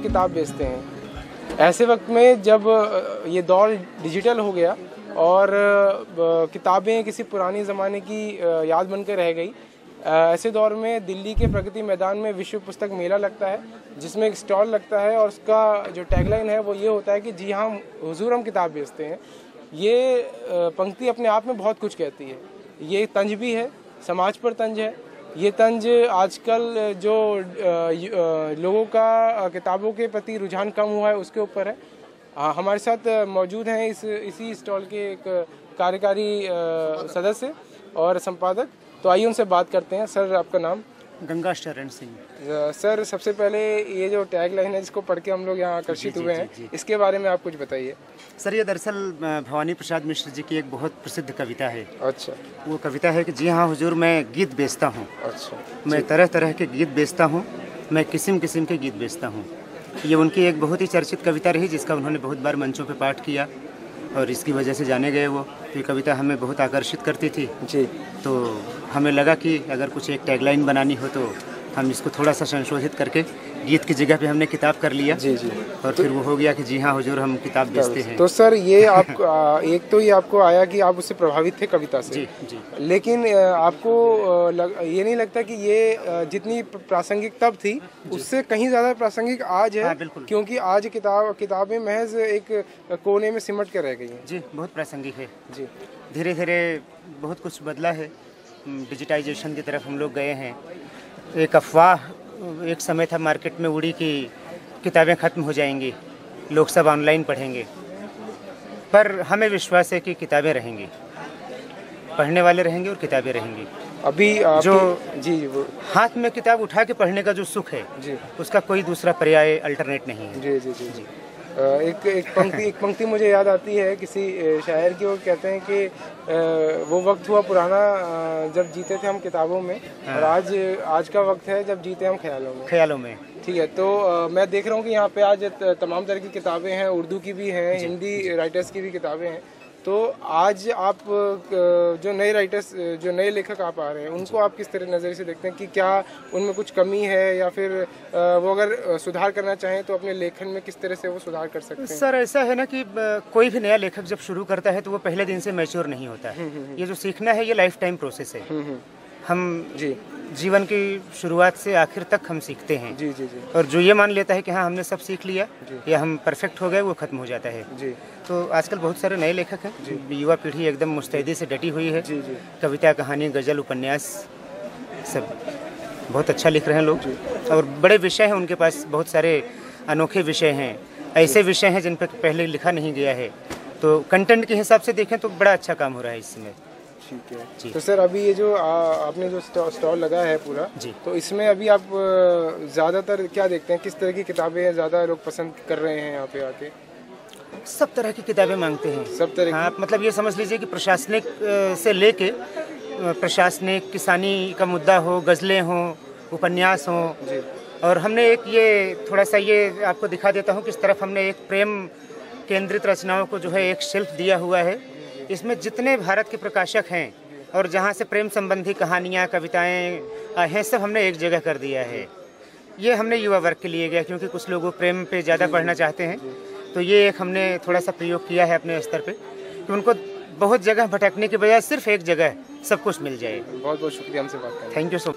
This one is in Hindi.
किताब बेचते हैं। ऐसे वक्त में जब ये दौर डिजिटल हो गया और किताबें किसी पुराने ज़माने की याद बनकर रह गई, ऐसे दौर में दिल्ली के प्रगति मैदान में विश्व पुस्तक मेला लगता है, जिसमें एक स्टॉल लगता है और उसका जो टैगलाइन है वो ये होता है कि जी हाँ हुजूर हम किताब बेचते हैं। ये पंक्ति अपने आप में बहुत कुछ कहती है। ये तंज भी है, समाज पर तंज है। ये तंज आजकल जो लोगों का किताबों के प्रति रुझान कम हुआ है उसके ऊपर है। हमारे साथ मौजूद हैं इसी स्टॉल के एक कार्यकारी सदस्य और संपादक, तो आइए उनसे बात करते हैं। सर, आपका नाम? गंगा शरण सिंह। सर, सबसे पहले ये जो टैग लाइन है जिसको पढ़ के हम लोग यहाँ आकर्षित हुए हैं, इसके बारे में आप कुछ बताइए। सर, ये दरअसल भवानी प्रसाद मिश्र जी की एक बहुत प्रसिद्ध कविता है। अच्छा। वो कविता है कि जी हाँ हुजूर मैं गीत बेचता हूँ। अच्छा। मैं तरह तरह के गीत बेचता हूँ, मैं किस्म किस्म के गीत बेचता हूँ। ये उनकी एक बहुत ही चर्चित कविता रही जिसका उन्होंने बहुत बार मंचों पर पाठ किया और इसकी वजह से जाने गए वो। तो ये कविता हमें बहुत आकर्षित करती थी जी। तो हमें लगा कि अगर कुछ एक टैगलाइन बनानी हो तो हम इसको थोड़ा सा संशोधित करके गीत की जगह पे हमने किताब कर लिया। जी जी। और फिर वो हो गया कि जी हाँ हुजूर हम किताब बेचते हैं। तो सर, ये आप एक तो ये आपको आया कि आप उससे प्रभावित थे कविता से। जी जी। लेकिन आपको ये नहीं लगता कि ये जितनी प्रासंगिक तब थी उससे कहीं ज़्यादा प्रासंगिक आज है? हाँ, बिल्कुल। क्योंकि आज किताबें महज एक कोने में सिमट के रह गई हैं। जी, बहुत प्रासंगिक है जी। धीरे धीरे बहुत कुछ बदला है, डिजिटाइजेशन की तरफ हम लोग गए हैं। एक अफवाह एक समय था मार्केट में उड़ी कि किताबें ख़त्म हो जाएंगी, लोग सब ऑनलाइन पढ़ेंगे, पर हमें विश्वास है कि किताबें रहेंगी, पढ़ने वाले रहेंगे और किताबें रहेंगी। अभी जो जी वो हाथ में किताब उठा के पढ़ने का जो सुख है जी, उसका कोई दूसरा पर्याय अल्टरनेट नहीं है। जी जी जी जी। एक पंक्ति मुझे याद आती है किसी शायर की। वो कहते हैं कि वो वक्त हुआ पुराना जब जीते थे हम किताबों में, और आज का वक्त है जब जीते हम ख्यालों में। ठीक है, तो मैं देख रहा हूँ कि यहाँ पे आज तमाम तरह की किताबें हैं, उर्दू की भी हैं, हिंदी राइटर्स की भी किताबें हैं। तो आज आप जो नए राइटर्स, जो नए लेखक आप आ रहे हैं, उनको आप किस तरह नज़रिए से देखते हैं कि क्या उनमें कुछ कमी है, या फिर वो अगर सुधार करना चाहें तो अपने लेखन में किस तरह से वो सुधार कर सकते हैं? सर, ऐसा है ना कि कोई भी नया लेखक जब शुरू करता है तो वो पहले दिन से मैच्योर नहीं होता है। ये जो सीखना है ये लाइफ टाइम प्रोसेस है। हम जीवन की शुरुआत से आखिर तक हम सीखते हैं। जी जी जी। और जो ये मान लेता है कि हाँ हमने सब सीख लिया या हम परफेक्ट हो गए, वो खत्म हो जाता है। जी। तो आजकल बहुत सारे नए लेखक हैं, युवा पीढ़ी एकदम मुस्तैदी से डटी हुई है। जी जी। कविता, कहानी, गज़ल, उपन्यास सब बहुत अच्छा लिख रहे हैं लोग, और बड़े विषय हैं उनके पास, बहुत सारे अनोखे विषय हैं, ऐसे विषय हैं जिन पर पहले लिखा नहीं गया है। तो कंटेंट के हिसाब से देखें तो बड़ा अच्छा काम हो रहा है इस समय। ठीक है जी। तो सर, अभी ये जो आपने जो स्टॉल लगा है पूरा जी, तो इसमें अभी आप ज़्यादातर क्या देखते हैं, किस तरह की किताबें ज़्यादा लोग पसंद कर रहे हैं यहाँ पे आके? सब तरह की किताबें मांगते हैं। सब तरह हाँ, मतलब ये समझ लीजिए कि प्रशासनिक से लेके प्रशासनिक, किसानी का मुद्दा हो, गज़लें हों, उपन्यास हों। जी। और हमने एक ये थोड़ा सा ये आपको दिखा देता हूँ किस तरफ हमने एक प्रेम केंद्रित रचनाओं को जो है एक शेल्फ दिया हुआ है। इसमें जितने भारत के प्रकाशक हैं और जहाँ से प्रेम संबंधी कहानियाँ, कविताएँ हैं, सब हमने एक जगह कर दिया है। ये हमने युवा वर्ग के लिए गया क्योंकि कुछ लोग प्रेम पे ज़्यादा पढ़ना चाहते हैं, तो ये एक हमने थोड़ा सा प्रयोग किया है अपने स्तर पे कि उनको बहुत जगह भटकने के बजाय सिर्फ एक जगह सब कुछ मिल जाए। बहुत बहुत शुक्रिया हमसे बात करने। Thank you so much.